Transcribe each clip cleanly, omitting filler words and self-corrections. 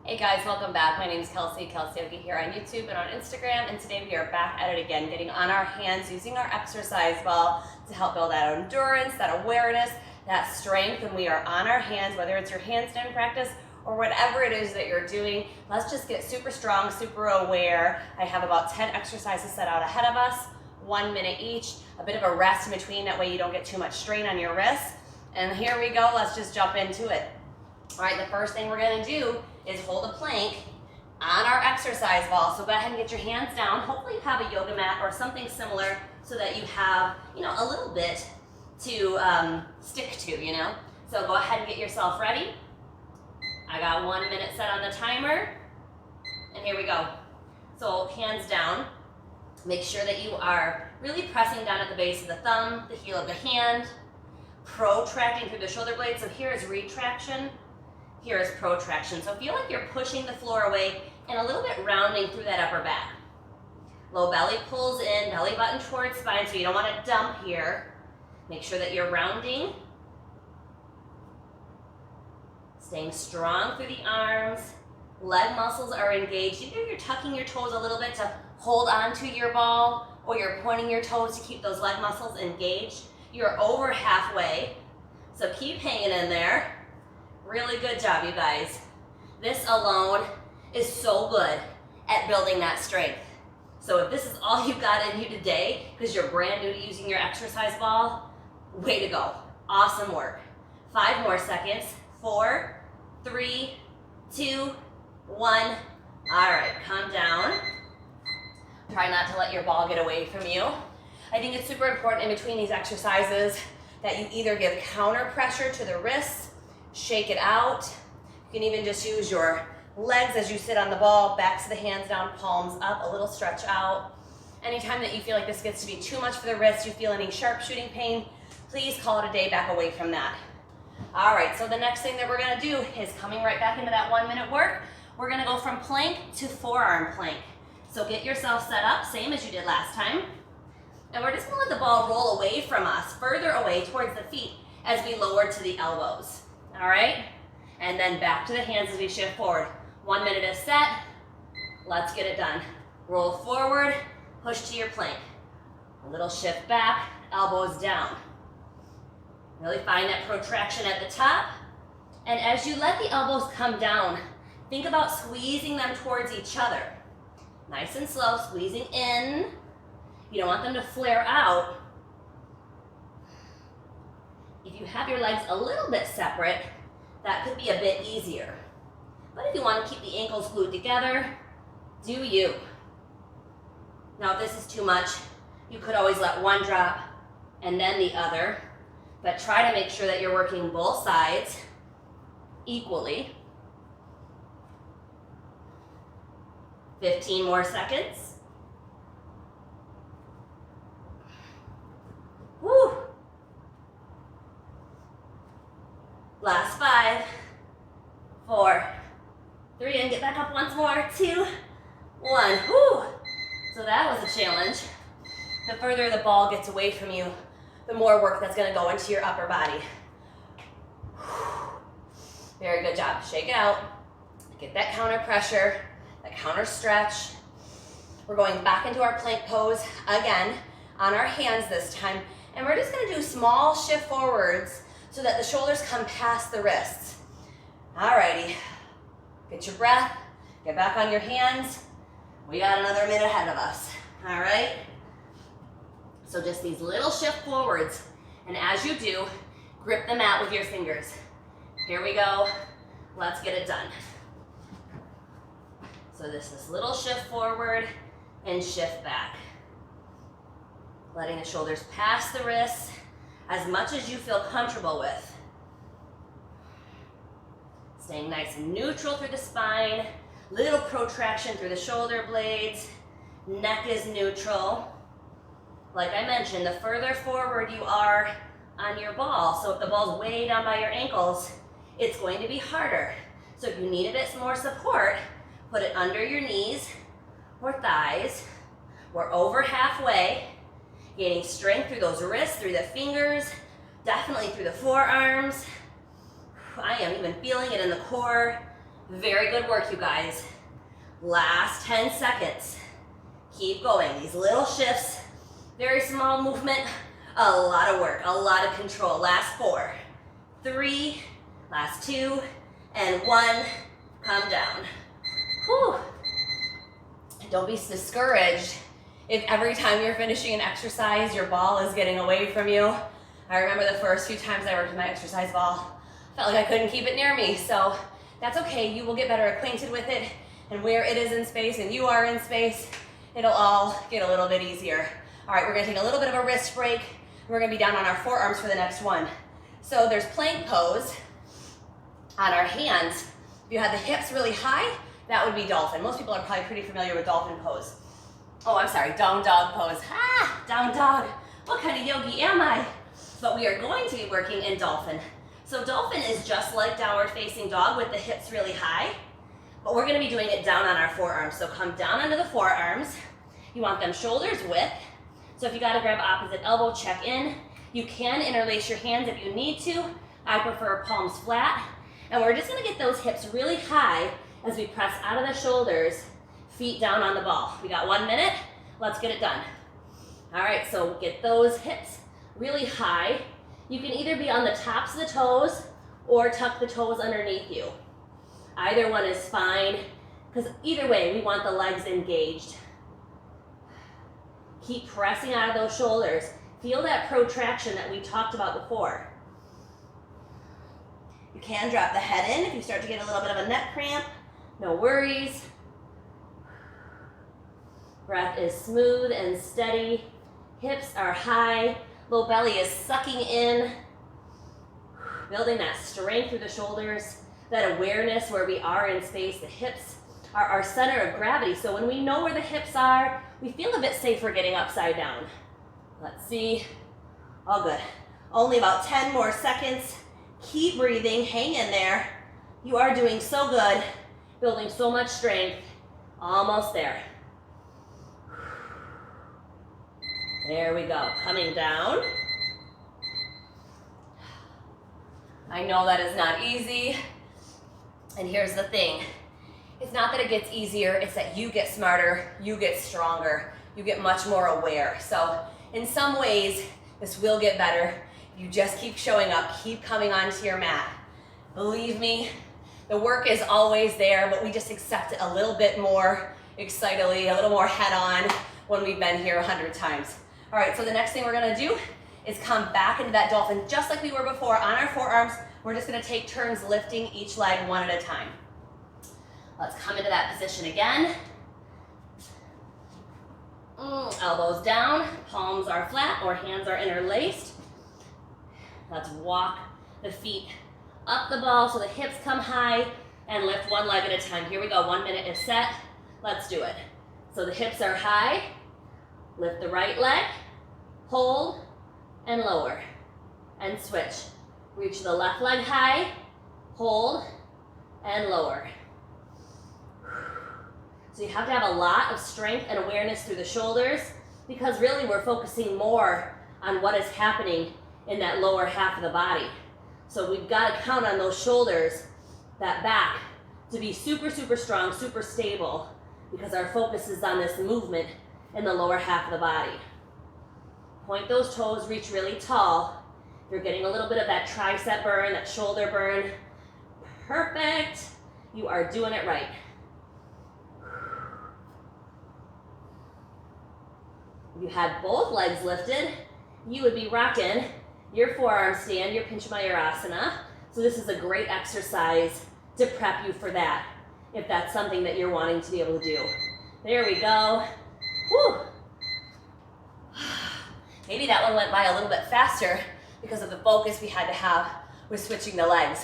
Hey guys, welcome back. My name is Kelsey Yogi here on YouTube and on Instagram, and today we are back at it again, getting on our hands, using our exercise ball to help build that endurance, that awareness, that strength when we are on our hands, whether it's your handstand practice or whatever it is that you're doing. Let's just get super strong, super aware. I have about 10 exercises set out ahead of us, 1 minute each, a bit of a rest in between, that way you don't get too much strain on your wrists. And here we go, let's just jump into it. All right, the first thing we're gonna do is hold a plank on our exercise ball. So go ahead and get your hands down. Hopefully you have a yoga mat or something similar so that you have, a little bit to stick to, So go ahead and get yourself ready. I got 1 minute set on the timer, and here we go. So hands down. Make sure that you are really pressing down at the base of the thumb, the heel of the hand, protracting through the shoulder blades. So here is retraction. Here is protraction. So feel like you're pushing the floor away and a little bit rounding through that upper back. Low belly pulls in, belly button towards spine, so you don't want to dump here. Make sure that you're rounding. Staying strong through the arms. Leg muscles are engaged. Either you're tucking your toes a little bit to hold onto your ball, or you're pointing your toes to keep those leg muscles engaged. You're over halfway, so keep hanging in there. Really good job, you guys. This alone is so good at building that strength. So if this is all you've got in you today, because you're brand new to using your exercise ball, way to go. Awesome work. 5 more seconds. 4, 3, 2, 1. All right, calm down. Try not to let your ball get away from you. I think it's super important in between these exercises that you either give counter pressure to the wrists, shake it out. You can even just use your legs as you sit on the ball, backs of the hands down, palms up, a little stretch out. Anytime that you feel like this gets to be too much for the wrist, you feel any sharp shooting pain, please call it a day, back away from that. All right, so the next thing that we're gonna do is coming right back into that 1 minute work. We're gonna go from plank to forearm plank. So get yourself set up, same as you did last time. And we're just gonna let the ball roll away from us, further away towards the feet as we lower to the elbows. All right? And then back to the hands as we shift forward. 1 minute is set. Let's get it done. Roll forward, push to your plank. A little shift back, elbows down. Really find that protraction at the top. And as you let the elbows come down, think about squeezing them towards each other. Nice and slow, squeezing in. You don't want them to flare out. If you have your legs a little bit separate, that could be a bit easier. But if you want to keep the ankles glued together, do you. Now if this is too much, you could always let one drop and then the other, but try to make sure that you're working both sides equally. 15 more seconds. Woo! Last 5, 4, 3, and get back up once more. 2, 1. Woo! So that was a challenge. The further the ball gets away from you, the more work that's gonna go into your upper body. Very good job. Shake it out. Get that counter pressure, that counter stretch. We're going back into our plank pose again on our hands this time, and we're just gonna do small shift forwards so that the shoulders come past the wrists. Alrighty, get your breath, get back on your hands. We got another minute ahead of us, all right? So just these little shift forwards, and as you do, grip the mat with your fingers. Here we go, let's get it done. So this little shift forward and shift back. Letting the shoulders pass the wrists, as much as you feel comfortable with. Staying nice and neutral through the spine, little protraction through the shoulder blades, neck is neutral. Like I mentioned, the further forward you are on your ball, so if the ball's way down by your ankles, it's going to be harder. So if you need a bit more support, put it under your knees or thighs. We're over halfway. Gaining strength through those wrists, through the fingers, definitely through the forearms. I am even feeling it in the core. Very good work, you guys. Last 10 seconds. Keep going. These little shifts, very small movement, a lot of work, a lot of control. Last 4, 3, last 2, and 1. Come down. Whew. Don't be discouraged if every time you're finishing an exercise, your ball is getting away from you. I remember the first few times I worked with my exercise ball, felt like I couldn't keep it near me. So that's okay. You will get better acquainted with it and where it is in space and you are in space. It'll all get a little bit easier. All right, we're gonna take a little bit of a wrist break. We're gonna be down on our forearms for the next one. So there's plank pose on our hands. If you had the hips really high, that would be dolphin. Most people are probably pretty familiar with dolphin pose. Oh, I'm sorry, down dog pose. Ah, down dog. What kind of yogi am I? But we are going to be working in dolphin. So dolphin is just like downward facing dog with the hips really high, but we're gonna be doing it down on our forearms. So come down onto the forearms. You want them shoulders width. So if you gotta grab opposite elbow, check in. You can interlace your hands if you need to. I prefer palms flat. And we're just gonna get those hips really high as we press out of the shoulders, feet down on the ball. We got 1 minute, let's get it done. All right, so get those hips really high. You can either be on the tops of the toes or tuck the toes underneath you. Either one is fine, because either way, we want the legs engaged. Keep pressing out of those shoulders. Feel that protraction that we talked about before. You can drop the head in if you start to get a little bit of a neck cramp. No worries. Breath is smooth and steady. Hips are high. Low belly is sucking in. Building that strength through the shoulders, that awareness where we are in space. The hips are our center of gravity. So when we know where the hips are, we feel a bit safer getting upside down. Let's see. All good. Only about 10 more seconds. Keep breathing. Hang in there. You are doing so good. Building so much strength. Almost there. There we go. Coming down. I know that is not easy. And here's the thing. It's not that it gets easier, it's that you get smarter, you get stronger, you get much more aware. So in some ways, this will get better. You just keep showing up, keep coming onto your mat. Believe me, the work is always there, but we just accept it a little bit more excitedly, a little more head on when we've been here 100 times. All right, so the next thing we're gonna do is come back into that dolphin just like we were before on our forearms. We're just gonna take turns lifting each leg one at a time. Let's come into that position again. Elbows down, palms are flat or hands are interlaced. Let's walk the feet up the ball so the hips come high and lift one leg at a time. Here we go, 1 minute is set. Let's do it. So the hips are high, lift the right leg, hold and lower and switch. Reach the left leg high, hold and lower. So you have to have a lot of strength and awareness through the shoulders because really we're focusing more on what is happening in that lower half of the body. So we've got to count on those shoulders, that back, to be super, super strong, super stable because our focus is on this movement in the lower half of the body. Point those toes, reach really tall. You're getting a little bit of that tricep burn, that shoulder burn. Perfect. You are doing it right. If you had both legs lifted, you would be rocking your forearm stand, your Pincha Mayurasana. So this is a great exercise to prep you for that, if that's something that you're wanting to be able to do. There we go. Whew. Maybe that one went by a little bit faster because of the focus we had to have with switching the legs.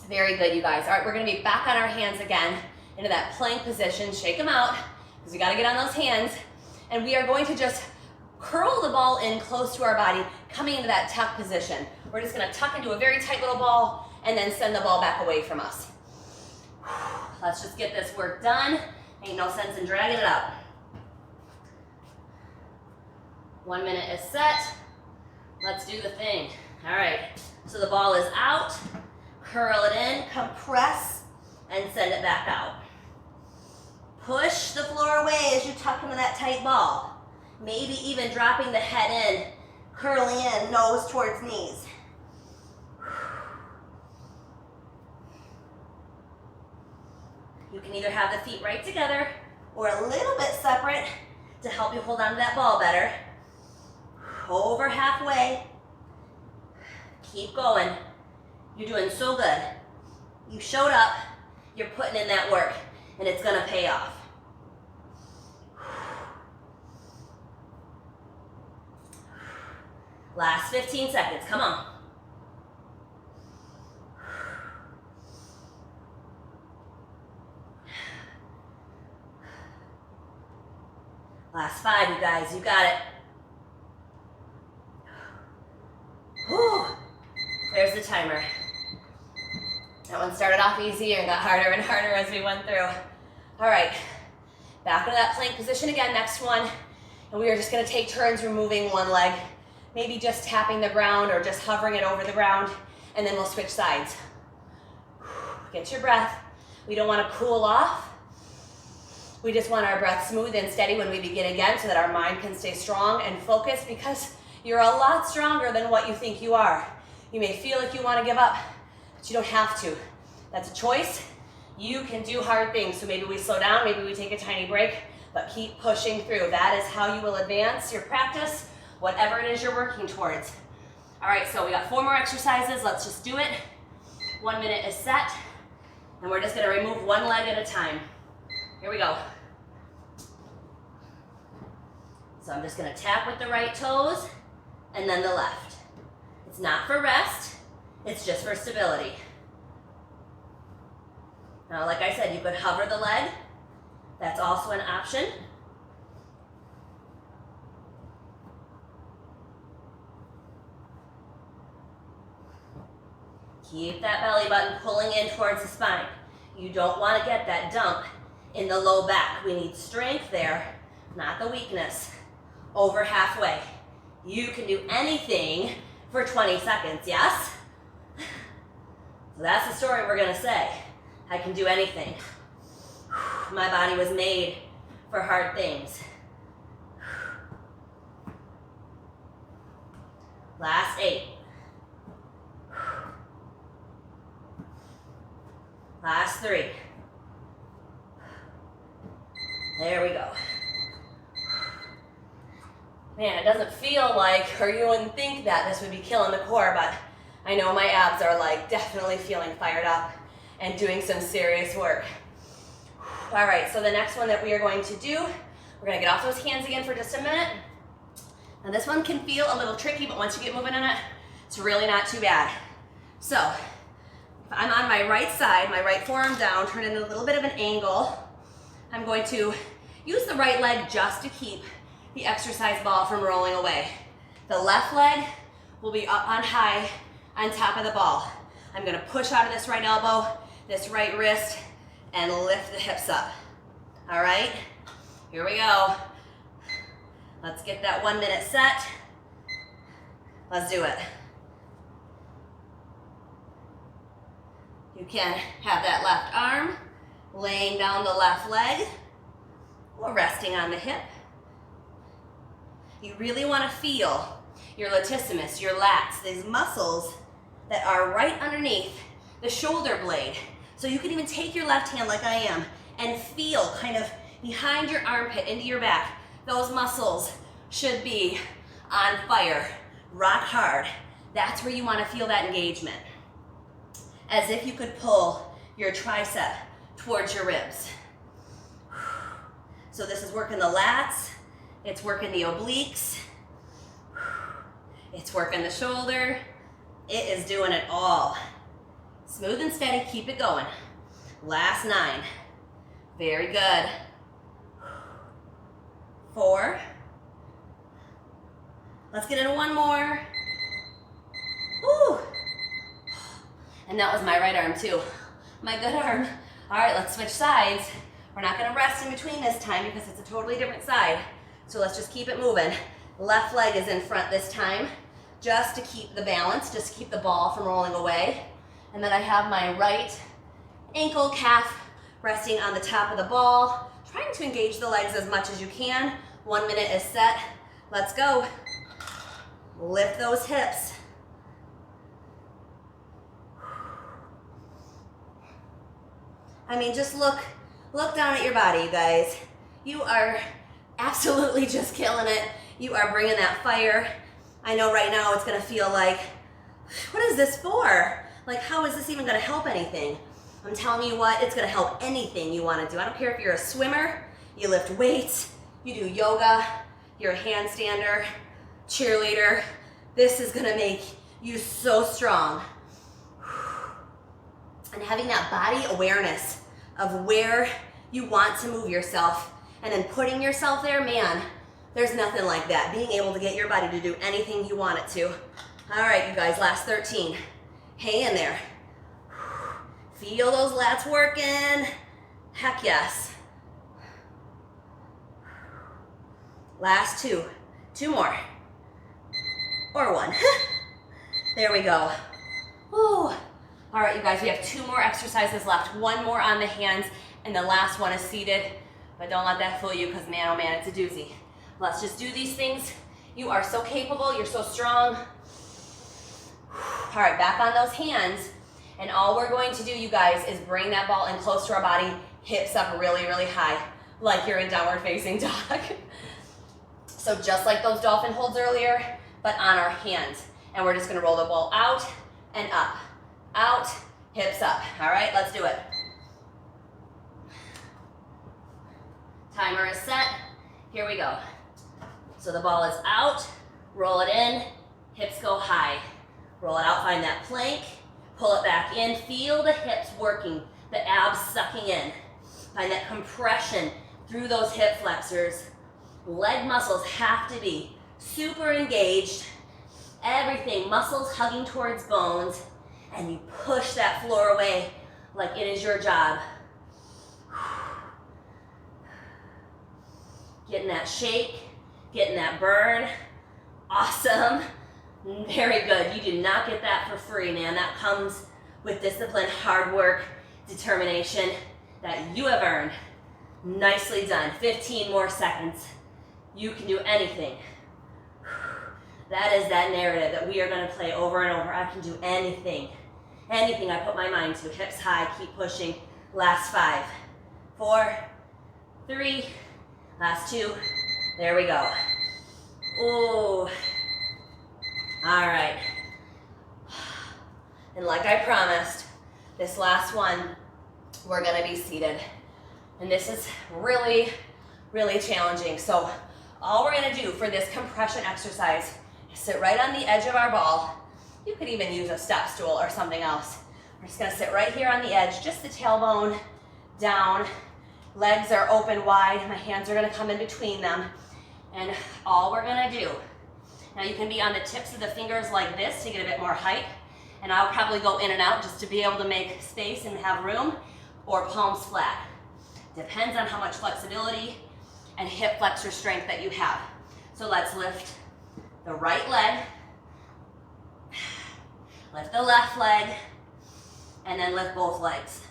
Very good, you guys. All right, we're gonna be back on our hands again into that plank position. Shake them out because we gotta get on those hands. And we are going to just curl the ball in close to our body, coming into that tuck position. We're just gonna tuck into a very tight little ball and then send the ball back away from us. Let's just get this work done. Ain't no sense in dragging it out. 1 minute is set. Let's do the thing. All right, so the ball is out. Curl it in, compress and send it back out. Push the floor away as you tuck into that tight ball. Maybe even dropping the head in, curling in, nose towards knees. You can either have the feet right together or a little bit separate to help you hold on to that ball better. Over halfway. Keep going. You're doing so good. You showed up, you're putting in that work, and it's gonna pay off. Last 15 seconds, come on. Last 5, you guys, you got it. Whew. There's the timer. That one started off easy and got harder and harder as we went through. All right, back into that plank position again, next one. And we are just gonna take turns removing one leg, maybe just tapping the ground or just hovering it over the ground, and then we'll switch sides. Get your breath. We don't wanna cool off. We just want our breath smooth and steady when we begin again so that our mind can stay strong and focused, because you're a lot stronger than what you think you are. You may feel like you want to give up, but you don't have to. That's a choice. You can do hard things. So maybe we slow down, maybe we take a tiny break, but keep pushing through. That is how you will advance your practice, whatever it is you're working towards. All right, so we got 4 more exercises. Let's just do it. 1 minute is set, and we're just gonna remove one leg at a time. Here we go. So I'm just gonna tap with the right toes and then the left. It's not for rest, it's just for stability. Now, like I said, you could hover the leg. That's also an option. Keep that belly button pulling in towards the spine. You don't want to get that dump in the low back. We need strength there, not the weakness. Over halfway. You can do anything for 20 seconds, yes? So that's the story we're gonna say. I can do anything. My body was made for hard things. Last 8. Last 3. There we go. Man, it doesn't feel like, or you wouldn't think that this would be killing the core, but I know my abs are like definitely feeling fired up and doing some serious work. All right, so the next one that we are going to do, we're gonna get off those hands again for just a minute. Now this one can feel a little tricky, but once you get moving in it, it's really not too bad. So, if I'm on my right side, my right forearm down, turn in a little bit of an angle, I'm going to use the right leg just to keep the exercise ball from rolling away. The left leg will be up on high on top of the ball. I'm gonna push out of this right elbow, this right wrist, and lift the hips up. All right, here we go. Let's get that 1 minute set. Let's do it. You can have that left arm laying down the left leg or resting on the hip. You really want to feel your latissimus, your lats, these muscles that are right underneath the shoulder blade. So you can even take your left hand like I am and feel kind of behind your armpit into your back. Those muscles should be on fire, rock hard. That's where you want to feel that engagement. As if you could pull your tricep towards your ribs. So this is working the lats, it's working the obliques, it's working the shoulder. It is doing it all. Smooth and steady, keep it going. Last 9. Very good. 4. Let's get into one more. Woo! And that was my right arm too. My good arm. All right, let's switch sides. We're not gonna rest in between this time because it's a totally different side. So let's just keep it moving. Left leg is in front this time, just to keep the balance, just to keep the ball from rolling away. And then I have my right ankle, calf, resting on the top of the ball, trying to engage the legs as much as you can. 1 minute is set. Let's go. Lift those hips. I mean, just look down at your body, you guys. You are absolutely just killing it. You are bringing that fire. I know right now it's gonna feel like, what is this for? Like, how is this even gonna help anything? I'm telling you what, it's gonna help anything you wanna do. I don't care if you're a swimmer, you lift weights, you do yoga, you're a handstander, cheerleader. This is gonna make you so strong. And having that body awareness of where you want to move yourself and then putting yourself there, man, there's nothing like that. Being able to get your body to do anything you want it to. All right, you guys, last 13. Hang in there. Feel those lats working. Heck yes. Last 2. 2 more. Or 1. There we go. Woo. All right, you guys, we have 2 more exercises left. 1 more on the hands, and the last one is seated. But don't let that fool you, because man, oh man, it's a doozy. Let's just do these things. You are so capable, you're so strong. All right, back on those hands. And all we're going to do, you guys, is bring that ball in close to our body, hips up really, really high, like you're in downward facing dog. So just like those dolphin holds earlier, but on our hands. And we're just gonna roll the ball out and up. Out, hips up. All right, let's do it. Timer is set. Here we go. So the ball is out, roll it in, hips go high. Roll it out, find that plank, pull it back in, feel the hips working, the abs sucking in. Find that compression through those hip flexors. Leg muscles have to be super engaged. Everything, muscles hugging towards bones, and you push that floor away like it is your job. Getting that shake, getting that burn. Awesome. Very good. You do not get that for free, man. That comes with discipline, hard work, determination that you have earned. Nicely done. 15 more seconds. You can do anything. That is that narrative that we are going to play over and over. I can do anything. Anything I put my mind to. Hips high, keep pushing. Last 5, 4, 3, last 2. There we go. Ooh. All right. And like I promised, this last one, we're going to be seated. And this is really, really challenging. So all we're going to do for this compression exercise is sit right on the edge of our ball. You could even use a step stool or something else. We're just going to sit right here on the edge, just the tailbone down. Legs are open wide. My hands are going to come in between them. And all we're going to do, now you can be on the tips of the fingers like this to get a bit more height. And I'll probably go in and out just to be able to make space and have room, or palms flat. Depends on how much flexibility and hip flexor strength that you have. So let's lift the right leg, lift the left leg, and then lift both legs.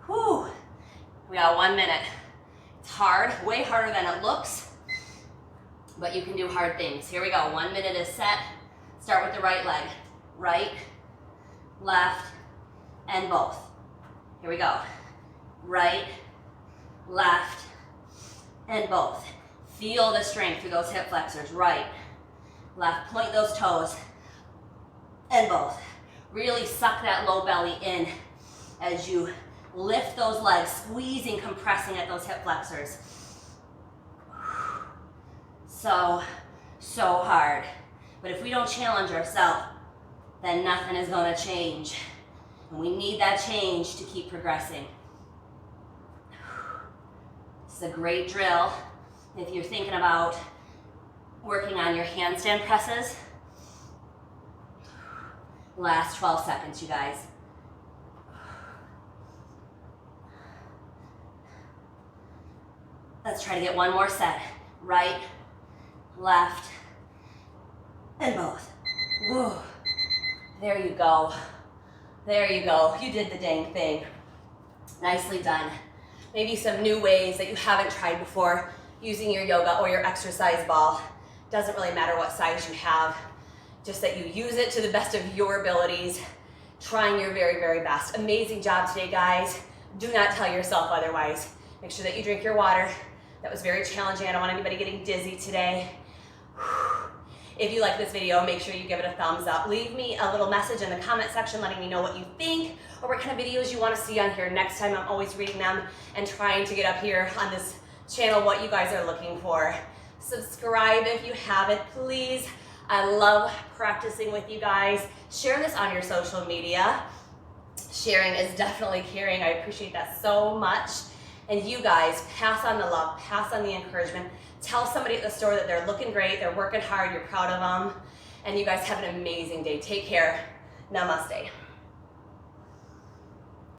Whew. We got 1 minute. It's hard, way harder than it looks, but you can do hard things. Here we go. 1 minute is set. Start with the right leg. Right, left, and both. Here we go. Right, left, and both. Feel the strength through those hip flexors. Right, left, point those toes, and both. Really suck that low belly in as you lift those legs, squeezing, compressing at those hip flexors. So hard. But if we don't challenge ourselves, then nothing is going to change. And we need that change to keep progressing. This is a great drill if you're thinking about working on your handstand presses. Last 12 seconds, you guys. Let's try to get one more set. Right, left, and both. Woo. There you go. There you go. You did the dang thing. Nicely done. Maybe some new ways that you haven't tried before using your yoga or your exercise ball. Doesn't really matter what size you have, just that you use it to the best of your abilities, trying your very, very best. Amazing job today, guys. Do not tell yourself otherwise. Make sure that you drink your water. That was very challenging. I don't want anybody getting dizzy today. If you like this video, make sure you give it a thumbs up. Leave me a little message in the comment section letting me know what you think or what kind of videos you want to see on here next time. I'm always reading them and trying to get up here on this channel what you guys are looking for. Subscribe if you haven't, please. I love practicing with you guys. Share this on your social media. Sharing is definitely caring. I appreciate that so much. And you guys, pass on the love, pass on the encouragement. Tell somebody at the store that they're looking great, they're working hard, you're proud of them. And you guys have an amazing day. Take care. Namaste.